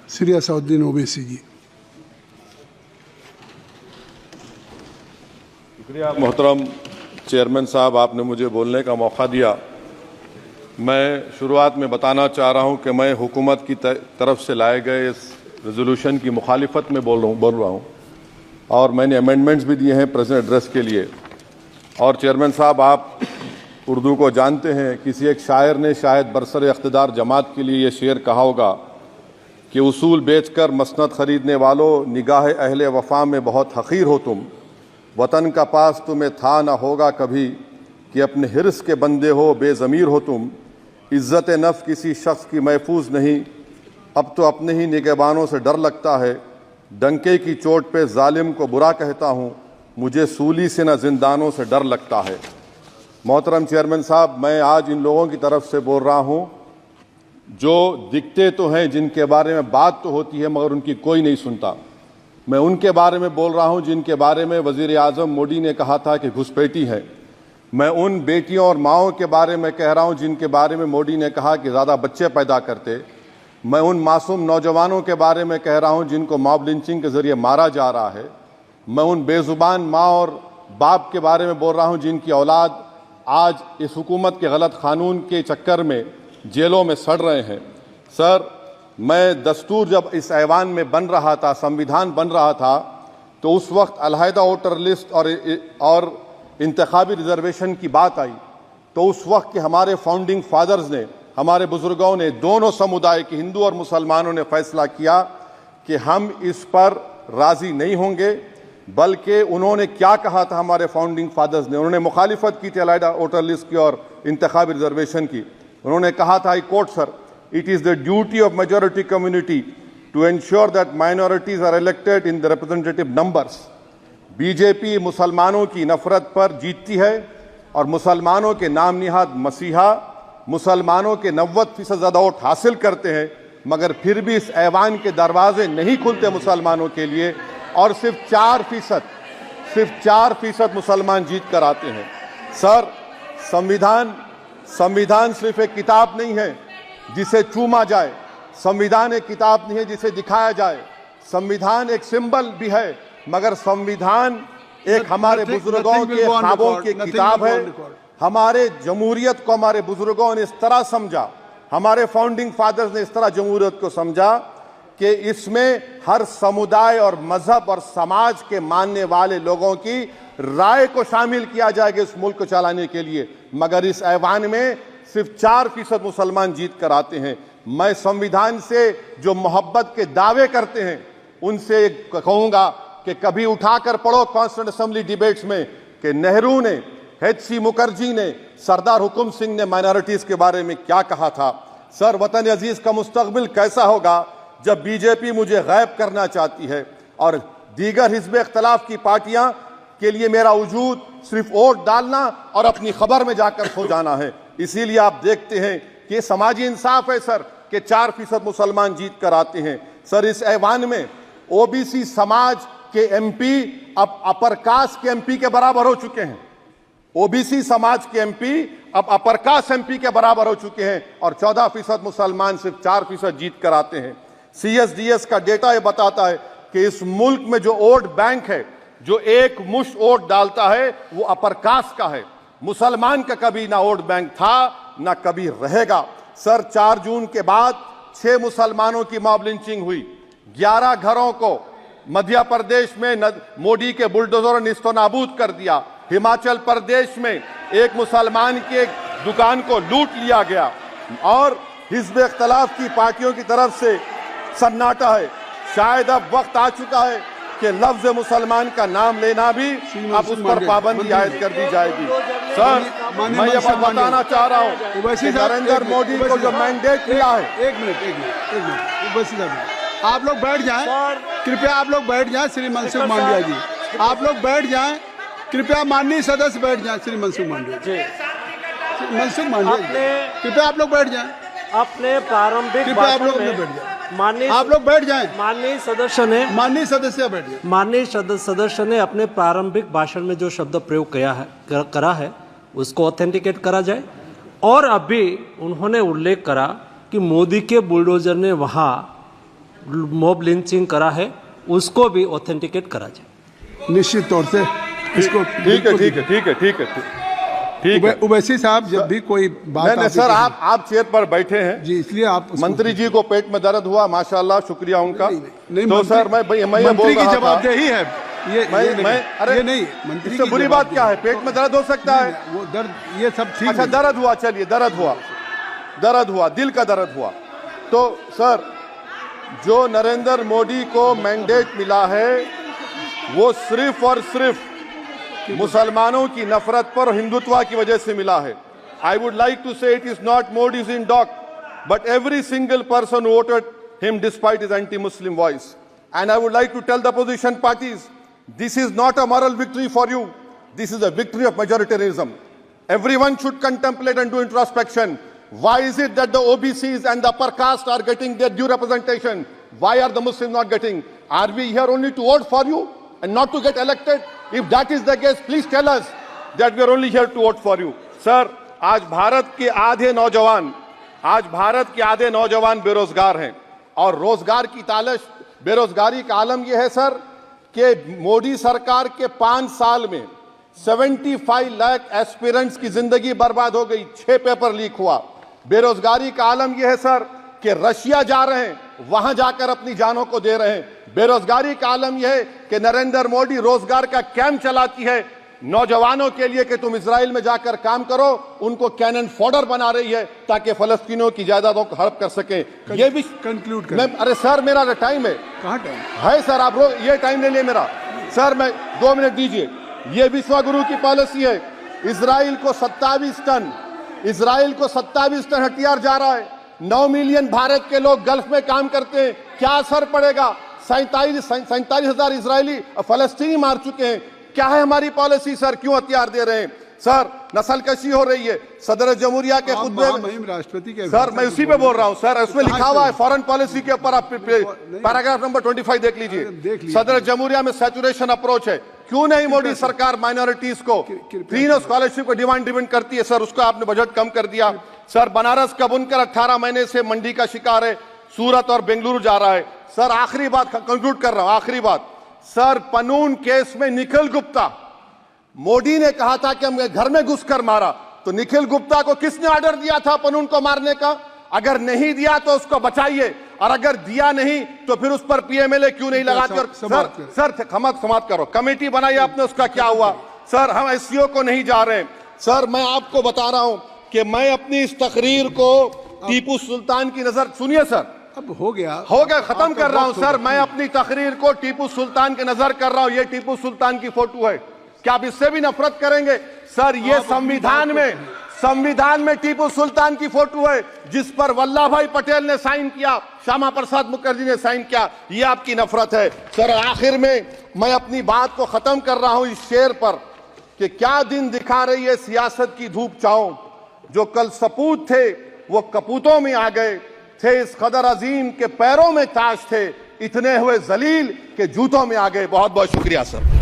श्री असदुद्दीन ओवैसी जी। शुक्रिया मोहतरम चेयरमैन साहब, आपने मुझे बोलने का मौका दिया। मैं शुरुआत में बताना चाह रहा हूं कि मैं हुकूमत की तरफ से लाए गए इस रेजोल्यूशन की मुखालिफत में बोल रहा हूं और मैंने अमेंडमेंट्स भी दिए हैं प्रेजेंट एड्रेस के लिए। और चेयरमैन साहब, आप उर्दू को जानते हैं। किसी एक शायर ने शायद बरसर इख्तिदार जमात के लिए ये शेर कहा होगा कि उसूल बेचकर मसनद खरीदने वालों, निगाह अहले वफा में बहुत हक़ीर हो तुम। वतन का पास तुम्हें था ना होगा कभी कि अपने हिर्स के बंदे हो, बेज़मीर हो तुम। इज़्ज़त नफ्स किसी शख्स की महफूज नहीं, अब तो अपने ही निगहबानों से डर लगता है। डंके की चोट पे जालिम को बुरा कहता हूँ, मुझे सूली से न जिंदानों से डर लगता है। मोहतरम चेयरमैन साहब, मैं आज इन लोगों की तरफ से बोल रहा हूँ जो दिखते तो हैं, जिनके बारे में बात तो होती है मगर उनकी कोई नहीं सुनता। मैं उनके बारे में बोल रहा हूँ जिनके बारे में वज़ीर आज़म मोदी ने कहा था कि घुसपैठी है। मैं उन बेटियों और माओं के बारे में कह रहा हूँ जिनके बारे में मोदी ने कहा कि ज़्यादा बच्चे पैदा करते। मैं उन मासूम नौजवानों के बारे में कह रहा हूँ जिनको मॉब लिंचिंग के ज़रिए मारा जा रहा है। मैं उन बेज़ुबान माँ और बाप के बारे में बोल रहा हूँ जिनकी औलाद आज इस हुकूमत के गलत कानून के चक्कर में जेलों में सड़ रहे हैं। सर, मैं दस्तूर जब इस ऐवान में बन रहा था, संविधान बन रहा था, तो उस वक्त अलहदा वोटर लिस्ट और इंतखाबी रिजर्वेशन की बात आई तो उस वक्त के हमारे फाउंडिंग फादर्स ने, हमारे बुजुर्गों ने, दोनों समुदाय के हिंदू और मुसलमानों ने फैसला किया कि हम इस पर राज़ी नहीं होंगे। बल्कि उन्होंने क्या कहा था हमारे फाउंडिंग फादर्स ने, उन्होंने मुखालिफत की थी अलहदा वोटर लिस्ट की और इंतखाबी रिजर्वेशन की। उन्होंने कहा था, I quote sir, it is the duty of majority community to ensure that minorities are elected in the representative numbers. BJP मुसलमानों की नफरत पर जीतती है और मुसलमानों के नाम निहाद मसीहा मुसलमानों के 90% ज़्यादा वोट हासिल करते हैं, मगर फिर भी इस ऐवान के दरवाजे नहीं खुलते मुसलमानों के लिए और सिर्फ 4% मुसलमान जीत कर आते हैं। सर, संविधान सिर्फ एक किताब नहीं है जिसे चूमा जाए, संविधान एक किताब नहीं है जिसे दिखाया जाए, संविधान एक सिंबल भी है, मगर संविधान एक हमारे बुजुर्गों के ख्वाबों की किताब है। हमारे जमहूरियत को हमारे बुजुर्गों ने इस तरह समझा, हमारे फाउंडिंग फादर्स ने इस तरह जमहूरियत को समझा कि इसमें हर समुदाय और मजहब और समाज के मानने वाले लोगों की राय को शामिल किया जाएगा इस मुल्क को चलाने के लिए। मगर इस ऐवान में सिर्फ 4% मुसलमान जीत कर आते हैं। मैं संविधान से जो मोहब्बत के दावे करते हैं उनसे कहूंगा कि कभी उठाकर पढ़ो कॉन्स्टिट्यूएंट असेंबली डिबेट्स में कि नेहरू ने, H.C. मुखर्जी ने, सरदार हुकुम सिंह ने माइनॉरिटीज के बारे में क्या कहा था। सर, वतन अजीज का मुस्तकबिल कैसा होगा जब बीजेपी मुझे गायब करना चाहती है और दीगर हिज़्ब इख्तिलाफ की पार्टियां के लिए मेरा वजूद सिर्फ वोट डालना और अपनी खबर में जाकर सो जाना है। इसीलिए आप देखते हैं कि समाजी इंसाफ है सर कि 4% मुसलमान जीत कर आते हैं। सर, इस ऐवान में ओबीसी समाज के एमपी अब अपर कास्ट के एमपी के बराबर हो चुके हैं। ओबीसी समाज के एमपी अब अपर कास्ट एमपी के बराबर हो चुके हैं और 14% मुसलमान सिर्फ 4% जीत कर आते हैं। CSDS का डेटा यह बताता है कि इस मुल्क में जो वोट बैंक है, जो एक मुश्त वोट डालता है, वो अपर कास्ट का है। मुसलमान का कभी ना वोट बैंक था ना कभी रहेगा। सर, 4 जून के बाद 6 मुसलमानों की मॉब लिंचिंग हुई। 11 घरों को मध्य प्रदेश में मोदी के बुलडोजर ने निस्तो नाबूद कर दिया। हिमाचल प्रदेश में एक मुसलमान की एक दुकान को लूट लिया गया और हिज़्ब इख्तिलाफ की पार्टियों की तरफ से सन्नाटा है। शायद अब वक्त आ चुका है कि लफ्ज मुसलमान का नाम लेना भी अब उस पर पाबंदी आयद कर दी जाएगी। सर, मैं ये बात बताना चाह रहा हूँ कि नरेंद्र मोदी को जो मैंडेट मिला है। एक मिनट, आप लोग बैठ जाएं, कृपया आप लोग बैठ जाएं। श्री मनसुख मांडविया जी, आप लोग बैठ जाएं, कृपया माननीय सदस्य बैठ जाएं। श्री मनसुख मांडविया जी, कृपया आप लोग बैठ जाएं। अपने प्रारंभिक आप लोग बैठ जाएं, आप लोग बैठ जाएं। माननीय सदस्य ने अपने प्रारंभिक भाषण में जो शब्द प्रयोग करा है उसको ऑथेंटिकेट करा जाए। और अभी उन्होंने उल्लेख करा कि मोदी के बुलडोजर ने वहाँ मॉब लिंचिंग करा है उसको भी ऑथेंटिकेट करा जाए। निश्चित तौर से इसको ठीक है। उवैसी साहब जब भी कोई बात नहीं सर, आप चेयर पर बैठे हैं जी, इसलिए आप मंत्री जी को पेट में दर्द हुआ, माशाल्लाह, शुक्रिया उनका। नहीं, तो सर मैं ये बोल रहा था, जवाबदेही है अरे ये नहीं मंत्री इससे बुरी बात क्या है? पेट में दर्द हो सकता है, वो दर्द ये सब ठीक अच्छा है। दर्द हुआ, चलिए दर्द हुआ, दिल का दर्द हुआ। तो सर जो नरेंद्र मोदी को मैंडेट मिला है वो सिर्फ और सिर्फ मुसलमानों की नफरत पर हिंदुत्व की वजह से मिला है। I would like to say it is not Modi's in dock but every single person voted him despite his anti Muslim voice. And I would like to tell the opposition parties, this is not a moral victory for you, this is a victory of majoritarianism. Everyone should contemplate and do introspection. Why is it that the OBCs and the upper caste are getting their due representation? Why are the Muslims not getting? Are we here only to vote for you and not to get elected? If that is the case, please tell us that we are only here to vote for you. Sir, आज भारत के आधे नौजवान बेरोजगार हैं और रोजगार की तालाश, बेरोजगारी का आलम यह है सर कि मोदी सरकार के 5 साल में 75 लाख एस्पिरेंट्स की जिंदगी बर्बाद हो गई, 6 पेपर लीक हुआ। बेरोजगारी का आलम यह है सर कि रशिया जा रहे हैं, वहां जाकर अपनी जानों को दे रहे हैं। बेरोजगारी का आलम यह है कि नरेंद्र मोदी रोजगार का कैंप चलाती है नौजवानों के लिए कि तुम इजराइल में जाकर काम करो, उनको कैनन फॉडर बना रही है ताकि फलस्तीनियों की जायदादों को हड़प कर सके। ये भी कंक्लूड कर। अरे सर मेरा टाइम है, कहाँ टाइम है सर? आप ये टाइम ले लिए मेरा सर, मैं 2 मिनट दीजिए। ये विश्वगुरु की पॉलिसी है, इजराइल को 27 टन हथियार जा रहा है। 9 मिलियन भारत के लोग गल्फ में काम करते हैं, क्या असर पड़ेगा? 47,000 इजरायली फलस्तीनी मार चुके हैं। क्या है हमारी पॉलिसी सर? क्यों हथियार दे रहे हैं सर? नस्लकशी हो रही है। सदर जमहूरिया के खुतबे में राष्ट्रपति के सर, मैं उसी पे बोल रहा हूं सर, उसमें लिखा हुआ है फॉरेन पॉलिसी के ऊपर, आप पैराग्राफ नंबर 25 देख लीजिए। सदर जमहूरिया में सैचुरेशन अप्रोच है। क्यों नहीं मोदी सरकार माइनॉरिटीज को फ्री स्कॉलरशिप को डिमांड करती है सर? उसको आपने बजट कम कर दिया सर। बनारस का बुनकर 18 महीने से मंडी का शिकार है, सूरत और बेंगलुरु जा रहा है सर। आखिरी बात कंक्लूड कर रहा हूं, आखिरी बात सर, पनून केस में निखिल गुप्ता, मोदी ने कहा था कि हम घर में घुसकर मारा, तो निखिल गुप्ता को किसने ऑर्डर दिया था पनून को मारने का? अगर नहीं दिया तो उसको बचाइए, और अगर दिया नहीं तो फिर उस पर पीएमएलए क्यों नहीं लगाकर? सर समाप्त करो। कमेटी बनाई आपने, उसका क्या हुआ सर? हम एससीओ को नहीं जा रहे सर। मैं आपको बता रहा हूं कि मैं अपनी इस तकरीर को टीपू सुल्तान की नजर, सुनिए सर, अब हो गया खत्म कर रहा हूं सर। मैं अपनी तकरीर को टीपू सुल्तान के नजर कर रहा हूं। ये टीपू सुल्तान की फोटो है, क्या आप इससे भी नफरत करेंगे सर? ये संविधान में टीपू सुल्तान की फोटो है जिस पर वल्लभ भाई पटेल ने साइन किया, श्यामा प्रसाद मुखर्जी ने साइन किया। ये आपकी नफरत है सर। आखिर में मैं अपनी बात को खत्म कर रहा हूं इस शेर पर कि क्या दिन दिखा रही है सियासत की धूप छांव। जो कल सपूत थे वो कपूतों में आ गए, थे इस कदर अजीम के पैरों में ताज थे, इतने हुए जलील के जूतों में आ गए। बहुत बहुत शुक्रिया सर।